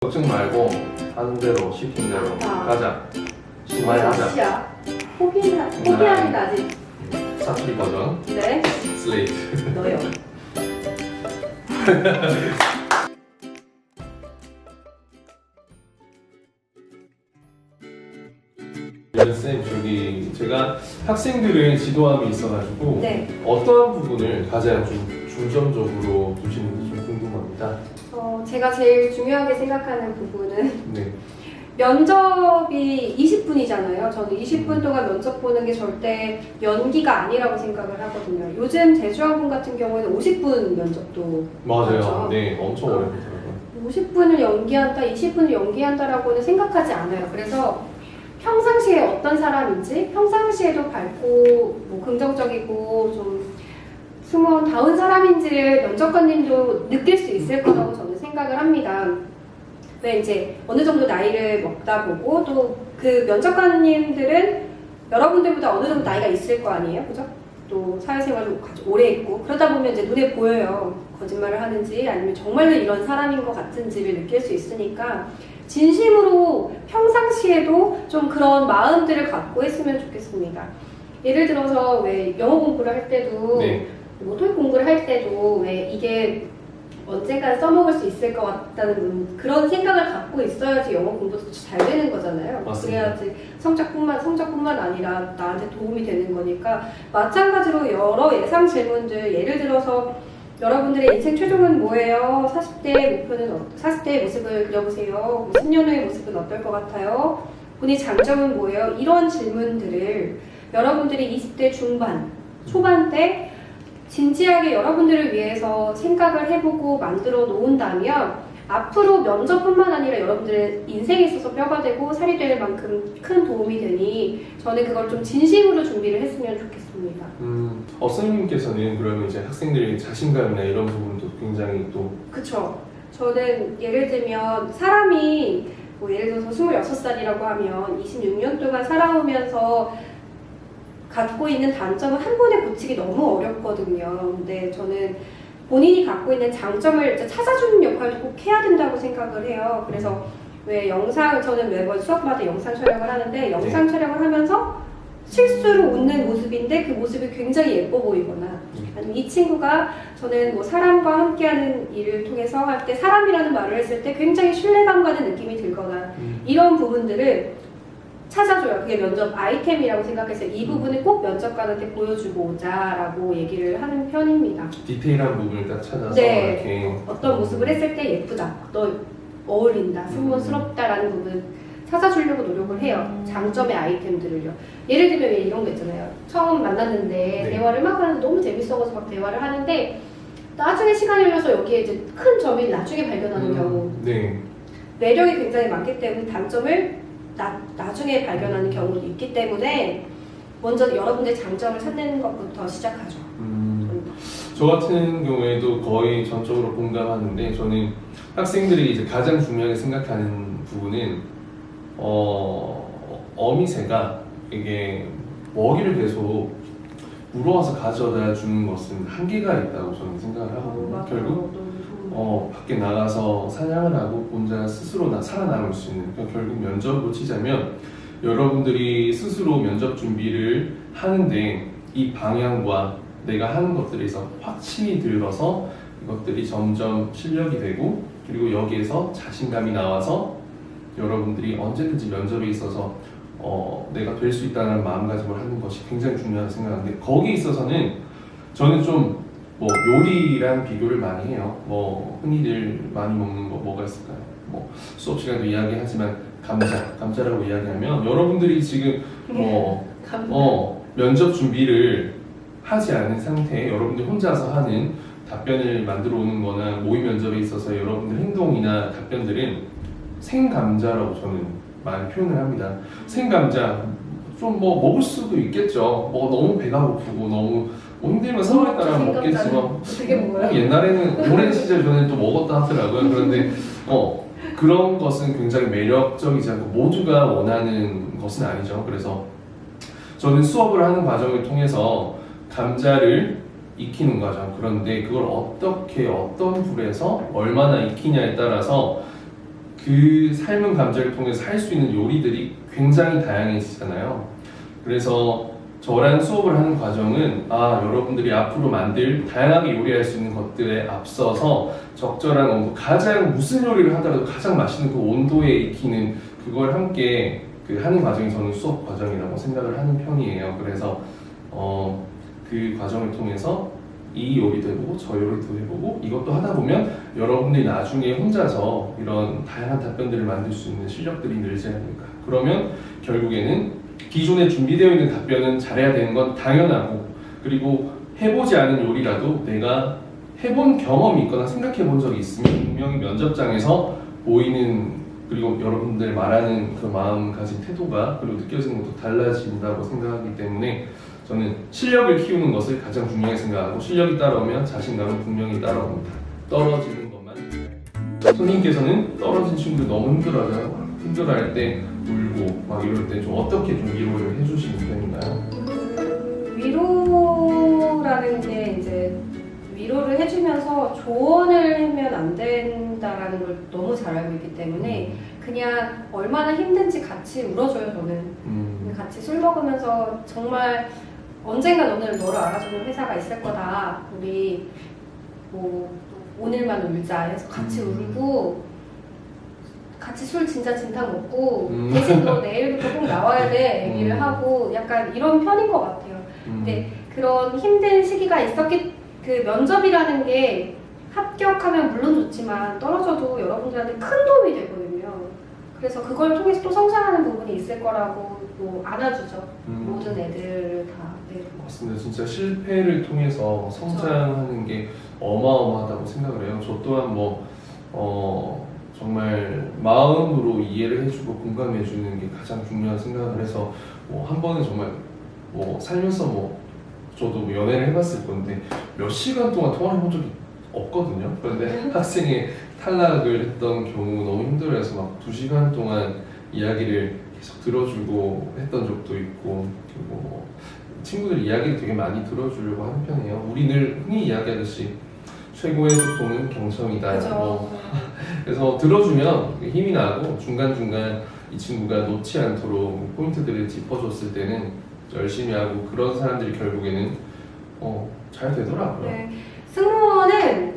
걱정 말고 하는 대로 시킨 대로 가자. 많이 하자. 포기하기는 아직. 사투리 버전. 네. 슬레이트. 너요. 쌤, 저기 제가 학생들을 지도함이 있어가지고 네. 어떠한 부분을 가장 좀 중점적으로 두시는지 좀 궁금합니다. 제가 제일 중요하게 생각하는 부분은 네. 면접이 20분이잖아요. 저는 20분 동안 면접 보는 게 절대 연기가 아니라고 생각을 하거든요. 요즘 제주항공 같은 경우에는 50분 면접도 맞아요. 맞죠? 네, 엄청 오래 보더라고요. 50분을 연기한다, 20분을 연기한다라고는 생각하지 않아요. 그래서 평상시에 어떤 사람인지, 평상시에도 밝고 뭐 긍정적이고 좀 스모다운 사람인지를 면접관님도 느낄 수 있을 거라고 저는 생각을 합니다. 왜 이제 어느 정도 나이를 먹다 보고 또 그 면접관님들은 여러분들보다 어느 정도 나이가 있을 거 아니에요, 그죠? 또 사회생활도 아주 오래 했고 그러다 보면 이제 눈에 보여요. 거짓말을 하는지 아니면 정말로 이런 사람인 것 같은지를 느낄 수 있으니까 진심으로 평상시에도 좀 그런 마음들을 갖고 했으면 좋겠습니다. 예를 들어서 왜 영어 공부를 할 때도 네. 뭐 토익 공부를 할 때도 왜 이게 언젠가 써먹을 수 있을 것 같다는 그런 생각을 갖고 있어야지 영어 공부도 잘 되는 거잖아요. 맞습니다. 그래야지 성적뿐만 아니라 나한테 도움이 되는 거니까 마찬가지로 여러 예상 질문들 예를 들어서 여러분들의 인생 최종은 뭐예요? 40대의 목표는 40대의 모습을 그려보세요. 10년 후의 모습은 어떨 것 같아요? 본인 장점은 뭐예요? 이런 질문들을 여러분들이 20대 중반, 초반 때 진지하게 여러분들을 위해서 생각을 해보고 만들어 놓은다면 앞으로 면접뿐만 아니라 여러분들의 인생에 있어서 뼈가 되고 살이 될 만큼 큰 도움이 되니 저는 그걸 좀 진심으로 준비를 했으면 좋겠습니다. 선생님께서는 그러면 이제 학생들의 자신감이나 이런 부분도 굉장히 또 그쵸. 저는 예를 들면 사람이 뭐 예를 들어서 26살이라고 하면 26년 동안 살아오면서 갖고 있는 단점을 한 번에 고치기 너무 어렵거든요. 근데 저는 본인이 갖고 있는 장점을 찾아주는 역할도 꼭 해야 된다고 생각을 해요. 그래서 왜 저는 매번 수업마다 영상 촬영을 하는데 영상 촬영을 하면서 실수로 웃는 모습인데 그 모습이 굉장히 예뻐 보이거나 아니면 이 친구가 저는 뭐 사람과 함께하는 일을 통해서 할 때 사람이라는 말을 했을 때 굉장히 신뢰감 가는 느낌이 들거나 이런 부분들을 찾아줘요. 그게 면접 아이템이라고 생각해서 이 부분을 꼭 면접관한테 보여주고자라고 얘기를 하는 편입니다. 디테일한 부분을 딱 찾아서 네. 이렇게 어떤 모습을 했을 때 예쁘다, 너 어울린다, 승무원스럽다라는 부분 찾아주려고 노력을 해요. 장점의 아이템들을요. 예를 들면 왜 이런 거 있잖아요. 처음 만났는데 네. 대화를 막 하는데 너무 재밌어서 막 대화를 하는데 나중에 시간이 흘러서 여기에 이제 큰 점이 나중에 발견하는 경우 네. 매력이 굉장히 많기 때문에 단점을 나중에 발견하는 경우도 있기 때문에 먼저 여러분의 장점을 찾는 것부터 시작하죠. 저 같은 경우에도 거의 전적으로 공감하는데 저는 학생들이 이제 가장 중요하게 생각하는 부분은 어미새가 이게 먹이를 계속 물어와서 가져다 주는 것은 한계가 있다고 저는 생각을 하거든요. 결국 밖에 나가서 사냥을 하고 혼자 스스로 살아남을 수 있는 결국 면접으로 치자면 여러분들이 스스로 면접 준비를 하는데 이 방향과 내가 하는 것들에서 확신이 들어서 이것들이 점점 실력이 되고 그리고 여기에서 자신감이 나와서 여러분들이 언제든지 면접에 있어서 내가 될 수 있다는 마음가짐을 하는 것이 굉장히 중요하다고 생각하는데 거기에 있어서는 저는 좀 뭐 요리랑 비교를 많이 해요. 뭐 흔히들 많이 먹는 거 뭐가 있을까요? 뭐 수업 시간도 이야기하지만 감자라고 이야기하면 여러분들이 지금 면접 준비를 하지 않은 상태에 여러분들 혼자서 하는 답변을 만들어 오는 거나 모의 면접에 있어서 여러분들 행동이나 답변들은 생감자라고 저는 많이 표현을 합니다. 생감자 좀 뭐 먹을 수도 있겠죠. 뭐 너무 배가 고프고 너무 힘들면 상황에 따라 먹겠지만 되게 먹어요. 옛날에는 오랜 시절 저는 또 먹었다 하더라고요. 그런데 그런 것은 굉장히 매력적이지 않고 모두가 원하는 것은 아니죠. 그래서 저는 수업을 하는 과정을 통해서 감자를 익히는 과정, 그런데 그걸 어떻게 어떤 불에서 얼마나 익히냐에 따라서 그 삶은 감정을 통해서 할 수 있는 요리들이 굉장히 다양해지잖아요. 그래서 저랑 수업을 하는 과정은 여러분들이 앞으로 만들 다양하게 요리할 수 있는 것들에 앞서서 적절한 온도, 가장 무슨 요리를 하더라도 가장 맛있는 그 온도에 익히는 그걸 함께 하는 과정이 저는 수업 과정이라고 생각을 하는 편이에요. 그래서 그 과정을 통해서 이 요리도 해보고 저 요리도 해보고 이것도 하다 보면 여러분들이 나중에 혼자서 이런 다양한 답변들을 만들 수 있는 실력들이 늘지 않을까. 그러면 결국에는 기존에 준비되어 있는 답변은 잘해야 되는 건 당연하고, 그리고 해보지 않은 요리라도 내가 해본 경험이 있거나 생각해 본 적이 있으면 분명히 면접장에서 보이는, 그리고 여러분들 말하는 그 마음가짐, 태도가, 그리고 느껴지는 것도 달라진다고 생각하기 때문에 저는 실력을 키우는 것을 가장 중요하게 생각하고, 실력이 따라오면 자신감은 분명히 따라옵니다. 떨어지는 것만. 선생님께서는 떨어진 친구들 너무 힘들어할 때 울고 막 이럴 때 좀 어떻게 좀 위로를 해주시는 편인가요? 위로라는 게 이제 위로를 해주면서 조언을 하면 안 된다라는 걸 너무 잘 알고 있기 때문에 그냥 얼마나 힘든지 같이 울어줘요. 저는 같이 술 먹으면서 정말 언젠가 너를 알아주는 회사가 있을 거다. 우리 뭐 오늘만 울자 해서 같이 울고 같이 술 진짜 진탕 먹고 대신 너 내일부터 꼭 나와야 돼 얘기를 하고 약간 이런 편인 것 같아요. 근데 그런 힘든 시기가 있었기, 그 면접이라는 게 합격하면 물론 좋지만 떨어져도 여러분들한테 큰 도움이 되거든요. 그래서 그걸 통해서 또 성장하는 부분이 있을 거라고 또 안아주죠. 모든 애들 다. 네. 맞습니다. 진짜 실패를 통해서 성장하는 게 어마어마하다고 생각을 해요. 저 또한 정말 마음으로 이해를 해주고 공감해주는 게 가장 중요한 생각을 해서 한 번은 정말 살면서 저도 연애를 해봤을 건데 몇 시간 동안 통화를 해본 적이 없거든요. 그런데 학생이 탈락을 했던 경우 너무 힘들어해서 막 2시간 동안 이야기를 계속 들어주고 했던 적도 있고, 그리고 친구들 이야기를 되게 많이 들어주려고 하는 편이에요. 우리 늘 흔히 이야기하듯이 최고의 소통은 경청이다. 그래서 들어주면 힘이 나고 중간중간 이 친구가 놓지 않도록 포인트들을 짚어줬을 때는 열심히 하고, 그런 사람들이 결국에는 잘 되더라고요. 네. 승무원은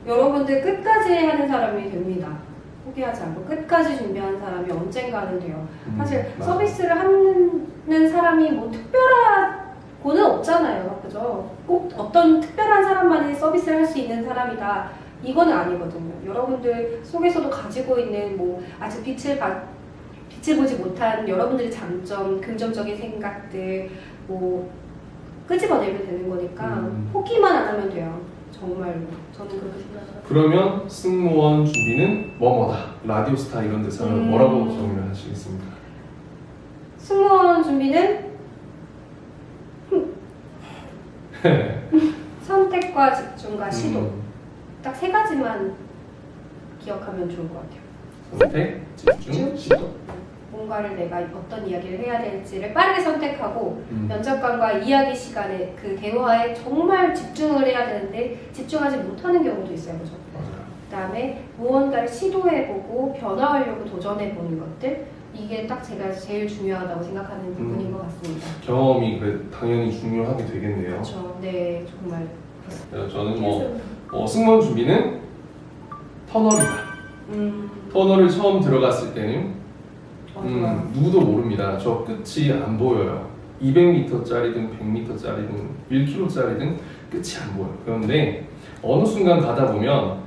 여러분들 끝까지 하는 사람이 됩니다. 포기하지 않고 끝까지 준비하는 사람이 언젠가는 돼요. 사실 맞아. 서비스를 하는 사람이 특별하고는 없잖아요. 그죠? 꼭 어떤 특별한 사람만이 서비스를 할 수 있는 사람이다. 이거는 아니거든요. 여러분들 속에서도 가지고 있는 아직 빛을 보지 못한 여러분들의 장점, 긍정적인 생각들 끄집어내면 되는 거니까 포기만 안 하면 돼요. 정말로. 저는 그렇게 생각합니다. 그러면 승무원 준비는 뭐뭐다. 라디오스타 이런 데서 뭐라고 정의를 하시겠습니까? 승무원 준비는 선택과 집중과 시도. 딱 3가지만 기억하면 좋을 것 같아요. 선택, 집중, 시도. 뭔가를 내가 어떤 이야기를 해야 될지를 빠르게 선택하고 면접관과 이야기 시간에 그 대화에 정말 집중을 해야 되는데 집중하지 못하는 경우도 있어요. 그죠? 맞아요. 그다음에 무언가를 시도해보고 변화하려고 도전해보는 것들, 이게 딱 제가 제일 중요하다고 생각하는 부분인 것 같습니다. 경험이 당연히 중요하게 되겠네요. 그렇죠. 네, 정말 그래서 저는 승무원 준비는 터널이다. 터널을 처음 들어갔을 때는 누구도 모릅니다. 저 끝이 안 보여요. 200m짜리든 100m짜리든 1km짜리든 끝이 안 보여요. 그런데 어느 순간 가다 보면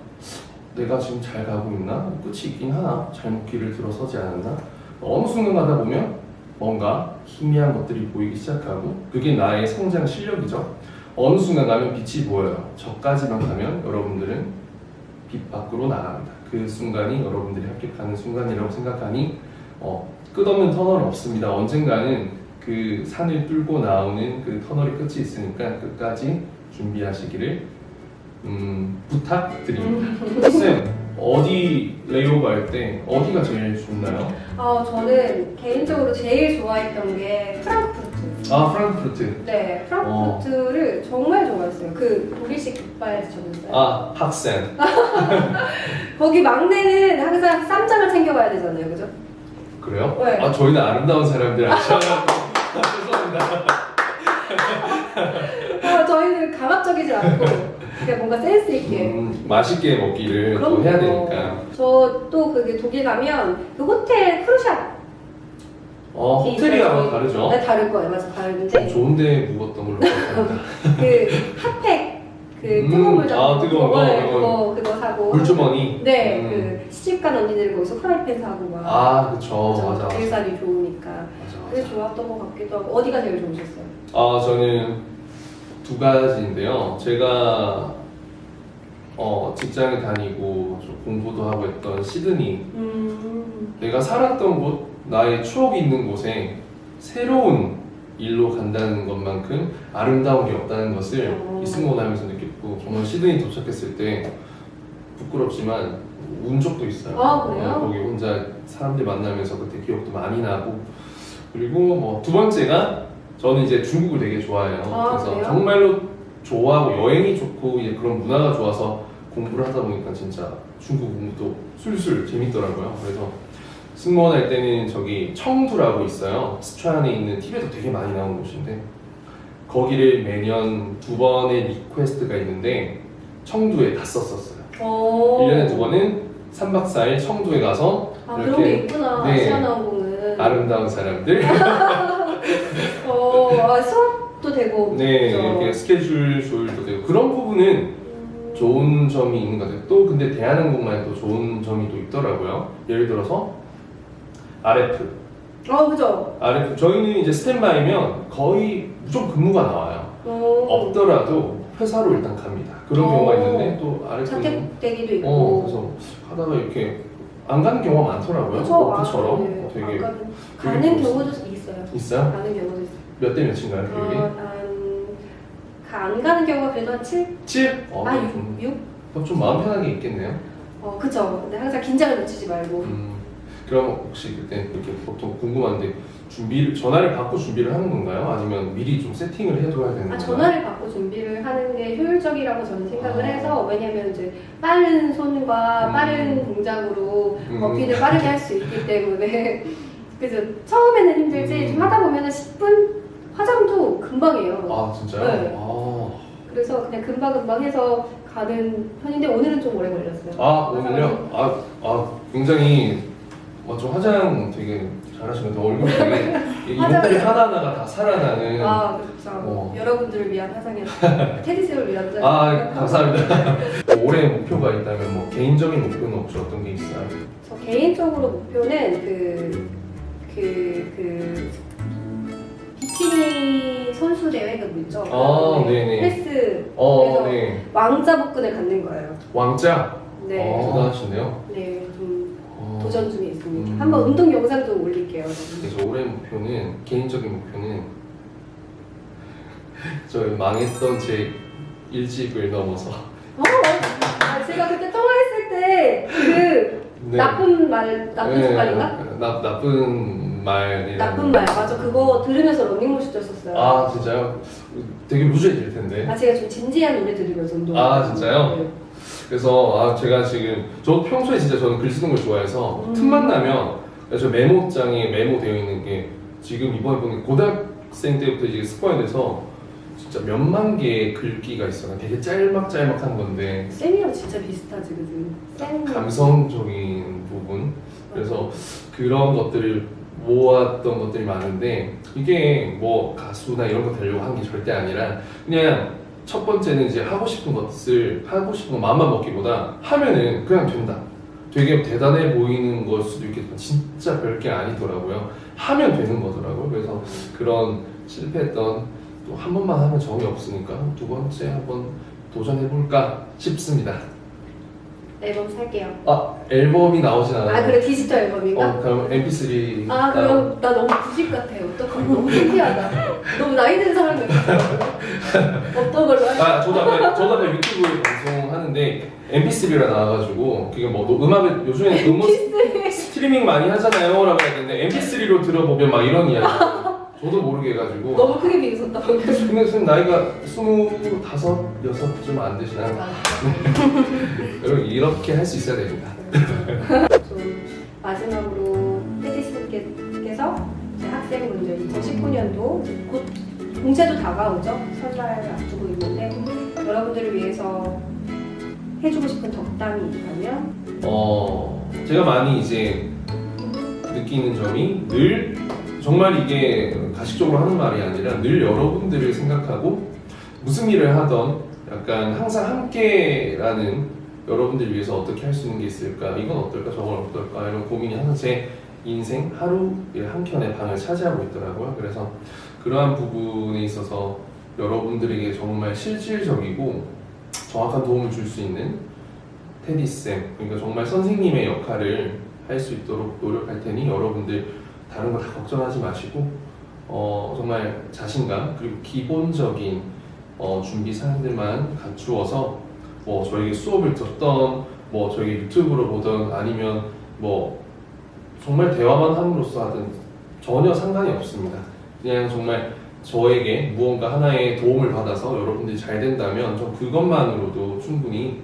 내가 지금 잘 가고 있나? 끝이 있긴 하나? 잘못 길을 들어서지 않았나? 어느 순간 가다 보면 뭔가 희미한 것들이 보이기 시작하고, 그게 나의 성장 실력이죠. 어느 순간 가면 빛이 보여요. 저까지만 가면 여러분들은 빛 밖으로 나갑니다. 그 순간이 여러분들이 합격하는 순간이라고 생각하니 끝없는 터널은 없습니다. 언젠가는 그 산을 뚫고 나오는 그 터널의 끝이 있으니까 끝까지 준비하시기를 부탁드립니다. 쌤, 어디 레이오버 할 때 어디가 제일 좋나요? 저는 개인적으로 제일 좋아했던 게 프랑크푸르트. 프랑크푸르트. 네, 프랑크푸르트를 정말 좋아했어요. 그 독일식 족발 드셔보셨어요? 학센. 거기 막내는 항상 쌈장을 챙겨가야 되잖아요, 그죠? 그래요? 네. 아 저희는 아름다운 사람들 아시아가 죄송합니다. 저희는 강압적이지 않고 그냥 뭔가 센스 있게. 맛있게 먹기를 또 해야 되니까. 저 또 그게 독일 가면 그 호텔 크루샵. 호텔이랑 다르죠? 네, 다를 거예요. 맞아, 다른데. 좋은데 묵었던 걸로 기억합니다. 그 핫팩, 그 뜨거운 물 아, 뜨거운 거, 네, 그거 사고. 물주머니. 네, 그 시집간 언니들 거기서 프라이팬 사고 막. 아, 그쵸. 그죠? 맞아. 독일산이 좋으니까. 맞아. 그게 좋았던 것 같기도 하고. 어디가 제일 좋으셨어요? 저는 두 가지인데요. 제가 직장에 다니고 좀 공부도 하고 했던 시드니. 내가 살았던 곳, 나의 추억이 있는 곳에 새로운 일로 간다는 것만큼 아름다운 게 없다는 것을 이 승무원 하면서 느꼈고, 정말 시드니 도착했을 때 부끄럽지만 운 적도 있어요. 아, 그래요? 거기 혼자 사람들 만나면서 그때 기억도 많이 나고, 그리고 뭐 두 번째가 저는 이제 중국을 되게 좋아해요. 그래서 그래요? 정말로 좋아하고 여행이 좋고 이제 그런 문화가 좋아서 공부를 하다 보니까 진짜 중국 공부도 술술 재밌더라고요. 그래서 승무원 할 때는 저기 청두라고 있어요. 스촨에 있는 TV에도 되게 많이 나오는 곳인데, 거기를 매년 2번의 리퀘스트가 있는데 청두에 갔었어요. 1년에 2번은 3박 4일 청두에 가서 그런 게 있구나. 네, 아시아나항공은. 아름다운 사람들 수업도 되고. 네, 그죠? 이렇게 스케줄 조율도 되고 그런 부분은 좋은 점이 있는 것 같아요. 또 근데 대한항공만 또 좋은 점이 또 있더라고요. 예를 들어서 RF. 그죠. RF 저희는 이제 스탠바이면 거의 무조건 근무가 나와요. 없더라도 회사로 일단 갑니다. 그런 경우가 있는데 또 RF는 자택대기도 있고. 그래서 하다가 이렇게 안 가는 경우가 많더라고요. 그쵸, 워크처럼 네. 되게 가는 되게 경우도 있어요. 있어요? 가는 경우도 있어요. 몇 대 몇인가요, 교육이? 안 가는 경우가 그래도 한 7? 7? 아, 6? 좀 마음 편하게 있겠네요. 그쵸. 근데 항상 긴장을 놓치지 말고. 그럼 혹시 그때 이렇게 보통 궁금한데 전화를 받고 준비를 하는 건가요? 아니면 미리 좀 세팅을 해둬야 되는 건가요? 전화를 받고 준비를 하는 게 효율적이라고 저는 생각을 해서, 왜냐면 이제 빠른 손과 빠른 동작으로 어필을 빠르게 할 수 있기 때문에 그래서 처음에는 힘들지 좀 하다 보면 10분 화장도 금방이에요. 아 진짜요? 네. 그래서 그냥 금방금방 해서 가는 편인데 오늘은 좀 오래 걸렸어요. 오늘요? 굉장히 좀 화장 되게 잘하시는데 얼굴 되게 이목구비 하나하나가 다 살아나는. 그렇죠. 여러분들을 위한 화장이었어요. 테디스를 위한 화장. 감사합니다. 올해 목표가 있다면 뭐 개인적인 목표는 혹시 어떤 게 있어요? 저 개인적으로 목표는 비키니 선수 대회가 있죠. 네네. 헬스. 그래서 네. 왕자 복근을 갖는 거예요. 왕자? 네. 대단하시네요. 네, 좀 도전 중에 있습니다. 한번 운동 영상도 올릴게요. 그래서 올해 목표는, 개인적인 목표는 저희 망했던 제 1집을 넘어서 제가 그때 통화했을 때 나쁜 습관인가? 나쁜 말. 나쁜 말, 맞아. 그거 들으면서 러닝머신 쪘었어요. 진짜요? 되게 루즈해질 텐데. 제가 좀 진지한 노래 들으면서 운동. 진짜요? 네. 그래서 제가 지금 저 평소에 진짜 저는 글 쓰는 걸 좋아해서 틈만 나면 저 메모장에 메모되어 있는 게 지금 이번에 보니 고등학생 때부터 이제 습관이 돼서 진짜 몇만 개의 글귀가 있어요. 되게 짤막짤막한 건데 쌤이랑 진짜 비슷하지, 그지? 감성적인 부분. 그래서 그런 것들을 모았던 것들이 많은데, 이게 뭐 가수나 이런 거 되려고 한 게 절대 아니라 그냥 첫 번째는 이제 하고 싶은 거 마음만 먹기보다 하면은 그냥 된다. 되게 대단해 보이는 걸 수도 있겠지만 진짜 별게 아니더라고요. 하면 되는 거더라고요. 그래서 그런 실패했던, 또 한 번만 하면 정이 없으니까 두 번째 한번 도전해볼까 싶습니다. 앨범 살게요. 앨범이 나오진 않아요. 그래, 디지털 앨범인가? 그럼 MP3. 그럼 나 너무 부식 같아. 어떡하면 너무 신기하다. 너무 나이 든 사람 같아. 어떤 걸로 할까? 저도 아까 유튜브 방송하는데 MP3가 나와가지고, 그게 뭐 음악을 요즘에 음악 스트리밍 많이 하잖아요 라고 했는데 MP3로 들어보면 막 이런 이야기. 저도 모르게 해가지고. 너무 크게 비웃었다 방금. 근데 선생님 나이가 25, 6좀 안 되시나요? 여러분 이렇게 할 수 있어야 됩니다. 좀 마지막으로 테디스님께서 제 학생분들 2019년도 곧 공채도 다가오죠. 설날 앞두고 있는데 여러분들을 위해서 해주고 싶은 덕담이 있다면? 제가 많이 이제 느끼는 점이 늘 정말 이게 가식적으로 하는 말이 아니라 늘 여러분들을 생각하고 무슨 일을 하던 약간 항상 함께라는 여러분들 위해서 어떻게 할 수 있는 게 있을까, 이건 어떨까, 저건 어떨까 이런 고민이 항상 제 인생 하루 한켠에 방을 차지하고 있더라고요. 그래서 그러한 부분에 있어서 여러분들에게 정말 실질적이고 정확한 도움을 줄 수 있는 테디쌤, 그러니까 정말 선생님의 역할을 할 수 있도록 노력할 테니 여러분들 다른 거 다 걱정하지 마시고 정말 자신감 그리고 기본적인 준비 사항들만 갖추어서 뭐 저에게 수업을 듣던 뭐 저에게 유튜브로 보던 아니면 뭐 정말 대화만 함으로써 하든 전혀 상관이 없습니다. 그냥 정말 저에게 무언가 하나의 도움을 받아서 여러분들이 잘 된다면 저 그것만으로도 충분히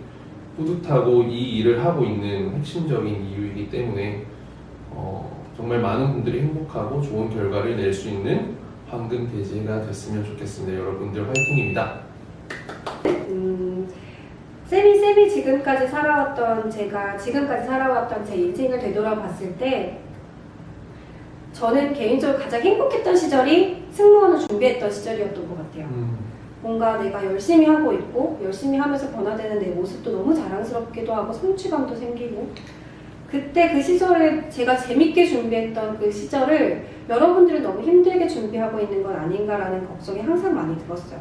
뿌듯하고 이 일을 하고 있는 핵심적인 이유이기 때문에 정말 많은 분들이 행복하고 좋은 결과를 낼 수 있는 황금 돼지가 됐으면 좋겠습니다. 여러분들 화이팅입니다. 쌤이 지금까지 살아왔던 제가 지금까지 살아왔던 제 인생을 되돌아봤을 때 저는 개인적으로 가장 행복했던 시절이 승무원을 준비했던 시절이었던 것 같아요. 뭔가 내가 열심히 하고 있고 열심히 하면서 변화되는 내 모습도 너무 자랑스럽기도 하고 성취감도 생기고 그때 그 시절에 제가 재밌게 준비했던 그 시절을 여러분들은 너무 힘들게 준비하고 있는 건 아닌가라는 걱정이 항상 많이 들었어요.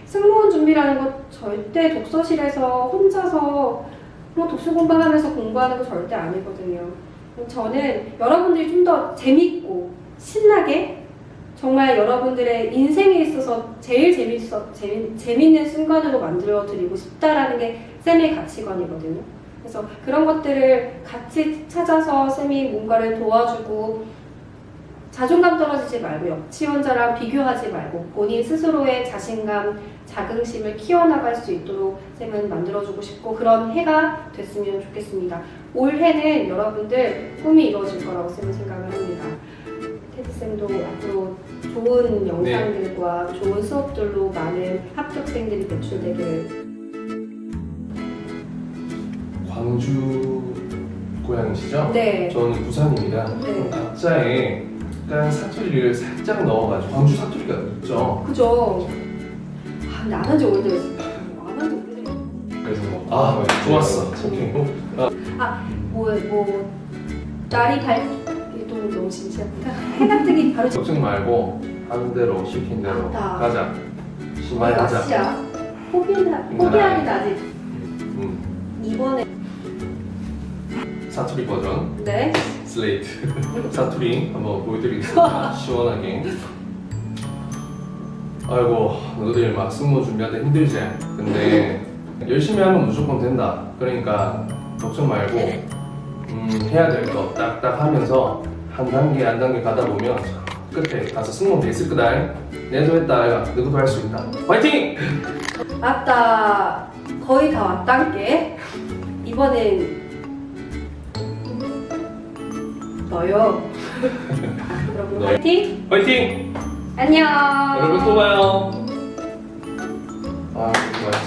승무원 준비라는 것 절대 독서실에서 혼자서 뭐 독서 공부하면서 공부하는 거 절대 아니거든요. 저는 여러분들이 좀 더 재밌고 신나게 정말 여러분들의 인생에 있어서 제일 재밌는 순간으로 만들어 드리고 싶다라는 게 쌤의 가치관이거든요. 그래서 그런 것들을 같이 찾아서 쌤이 뭔가를 도와주고 자존감 떨어지지 말고 역지원자랑 비교하지 말고 본인 스스로의 자신감, 자긍심을 키워나갈 수 있도록 쌤은 만들어주고 싶고 그런 해가 됐으면 좋겠습니다. 올해는 여러분들 꿈이 이루어질 거라고 쌤은 생각을 합니다. 테디쌤도 앞으로 좋은 영상들과 좋은 수업들로 많은 합격생들이 배출되기를. 광주 고향이시죠? 네. 저는 부산입니다. 네. 각자의 약간 사투리를 살짝 넣어가지고 광주 사투리가 있죠. 그죠. 근데 안 한 지 오래됐어요. 안 한 지 오래됐어요. 그래서 좋았어. 오케이. 날이 밝기도 너무 진지합니다. 해가 뜨기 바로 전. 걱정 말고 하는 대로 시킨 대로 맞다. 가자. 심하게 하자. 시야. 포기하긴 아직. 이번에 사투리 버전 네. 슬레이트 사투리 한번 보여드리겠습니다. 시원하게. 아이고 너희들 막 승무원 준비하는데 힘들지? 근데 열심히 하면 무조건 된다. 그러니까 걱정 말고 해야 될 거 딱딱 하면서 한 단계 한 단계 가다 보면 끝에 가서 승무원 돼 있을 거다. 내도 했다. 야, 너도 할 수 있다. 화이팅! 맞다. 거의 다 왔단께. 이번엔 너요. 여러분 너. 화이팅! 화이팅! 안녕. 여러분 또 봐요. 아, 수고하셨습니다.